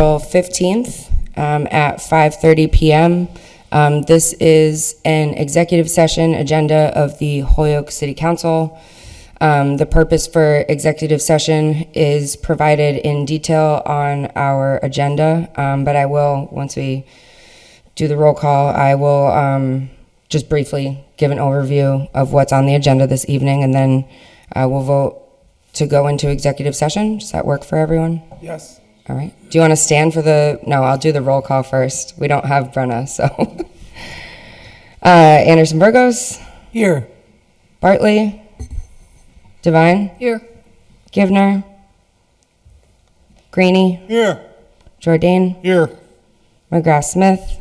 April 15th at 5:30 p.m. This is an executive session agenda of the Holyoke City Council. The purpose for executive session is provided in detail on our agenda, but I will, once we do the roll call, I will just briefly give an overview of what's on the agenda this evening, and then we'll vote to go into executive session. Does that work for everyone? Yes. All right. Do you want to stand for no, I'll do the roll call first. We don't have Brenna, so. Anderson Burgos. Here. Bartley. Devine. Here. Givner. Greeny. Here. Jordan. Here. McGrath Smith.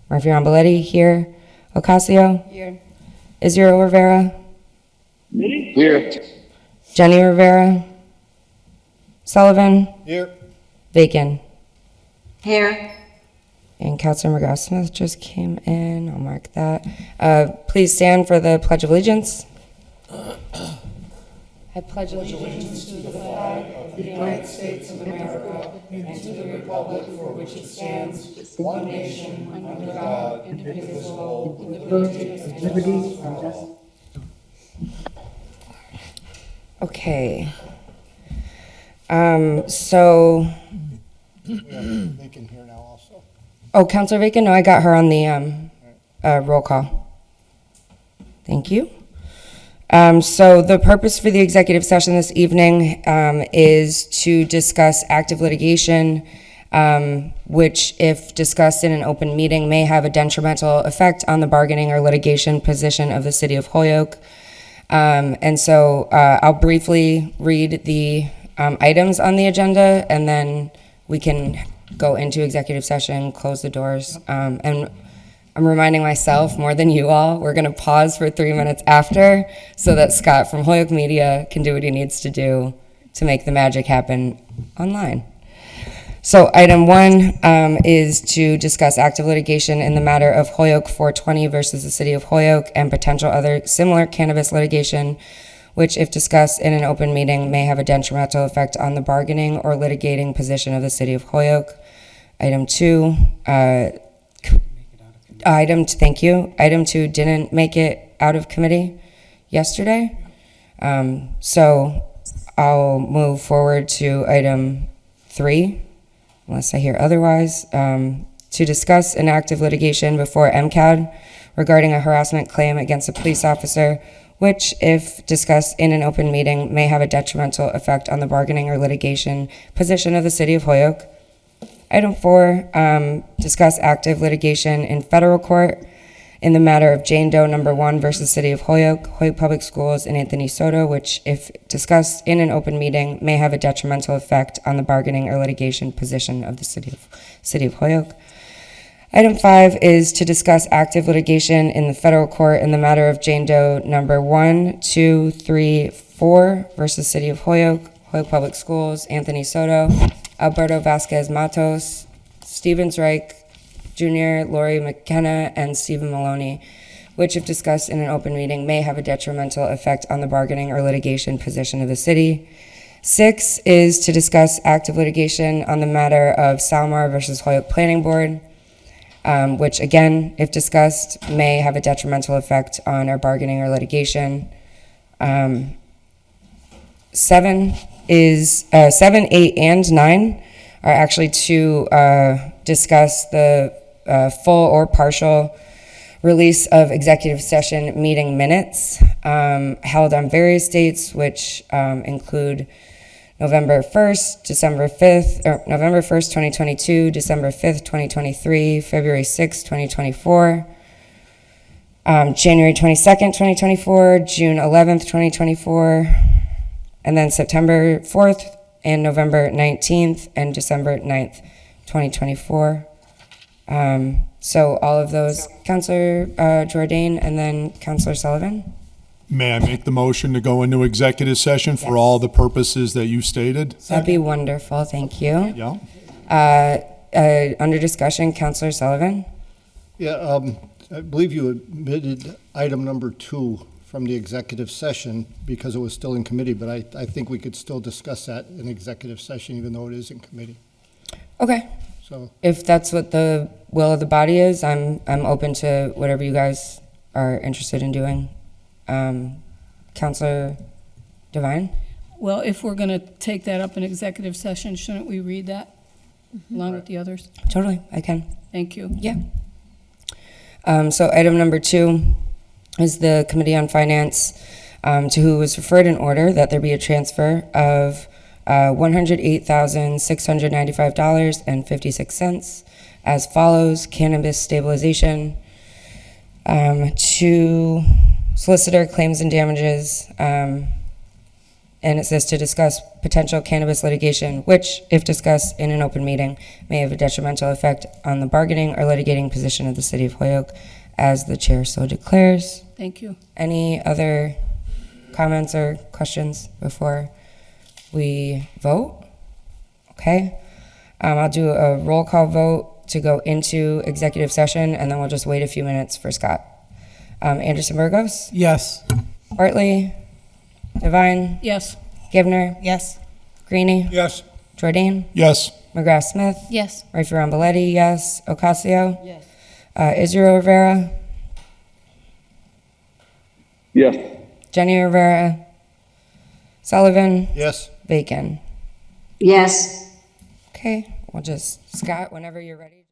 Murphy-Ramboletti here. Ocasio. Here. Israel Rivera. Here. Jenny Rivera. Sullivan. Here. Bacon. Here. And Councilor McGrath Smith just came in. I'll mark that. Please stand for the Pledge of Allegiance. I pledge allegiance to the flag of the United States of America and to the republic for which it stands, one nation, under God, indivisible, with liberty and justice. Okay. So. Bacon here now also. Oh, Councilor Bacon? No, I got her on the roll call. Thank you. So the purpose for the executive session this evening is to discuss active litigation, which, if discussed in an open meeting, may have a detrimental effect on the bargaining or litigation position of the City of Holyoke. And so I'll briefly read the items on the agenda, and then we can go into executive session, close the doors. And I'm reminding myself more than you all, we're going to pause for 3 minutes after so that Scott from Holyoke Media can do what he needs to do to make the magic happen online. So item 1 is to discuss active litigation in the matter of Holyoke 420 versus the City of Holyoke and potential other similar cannabis litigation, which, if discussed in an open meeting, may have a detrimental effect on the bargaining or litigating position of the City of Holyoke. Item 2, thank you. Item 2 didn't make it out of committee yesterday. So I'll move forward to item 3, unless I hear otherwise, to discuss an active litigation before MCAD regarding a harassment claim against a police officer, which, if discussed in an open meeting, may have a detrimental effect on the bargaining or litigation position of the City of Holyoke. Item 4, discuss active litigation in federal court in the matter of Jane Doe No. 1 versus City of Holyoke, Holyoke Public Schools, and Anthony Soto, which, if discussed in an open meeting, may have a detrimental effect on the bargaining or litigation position of the City of Holyoke. Item 5 is to discuss active litigation in the federal court in the matter of Jane Doe No. 1, 2, 3, 4 versus City of Holyoke, Holyoke Public Schools, Anthony Soto, Alberto Vasquez Matos, Stevens Reich Jr., Lori McKenna, and Stephen Maloney, which, if discussed in an open meeting, may have a detrimental effect on the bargaining or litigation position of the city. 6 is to discuss active litigation on the matter of Salmar versus Holyoke Planning Board, which, again, if discussed, may have a detrimental effect on our bargaining or litigation. 7, 8, and 9 are actually to discuss the full or partial release of executive session meeting minutes held on various dates, which include November 1st, December 5th, or November 1st, 2022, December 5th, 2023, February 6th, 2024, January 22nd, 2024, June 11th, 2024, and then September 4th and November 19th and December 9th, 2024. So all of those, Councilor Jordan and then Councilor Sullivan. May I make the motion to go into executive session for all the purposes that you stated? That'd be wonderful, thank you. Yeah. Under discussion, Councilor Sullivan. Yeah, I believe you omitted item number 2 from the executive session because it was still in committee, but I think we could still discuss that in executive session even though it is in committee. Okay. So, If that's what the will of the body is, I'm open to whatever you guys are interested in doing. Counselor Devine? Well, if we're going to take that up in executive session, shouldn't we read that along with the others? Totally, I can. Thank you. Yeah. So item number 2 is the Committee on Finance, to who was referred an order that there be a transfer of $108,695.56 as follows: cannabis stabilization to solicitor claims and damages, and it says to discuss potential cannabis litigation, which, if discussed in an open meeting, may have a detrimental effect on the bargaining or litigating position of the City of Holyoke, as the chair so declares. Thank you. Any other comments or questions before we vote? Okay. I'll do a roll call vote to go into executive session, and then we'll just wait a few minutes for Scott. Anderson Burgos? Yes. Bartley? Devine? Yes. Givner? Yes. Greenie? Yes. Jordan? Yes. McGrath Smith? Yes. Murphy Ramboletti, yes. Ocasio? Yes. Israel Rivera? Yes. Jenny Rivera? Sullivan? yes. Bacon? Yes. Okay, we'll just, Scott, whenever you're ready.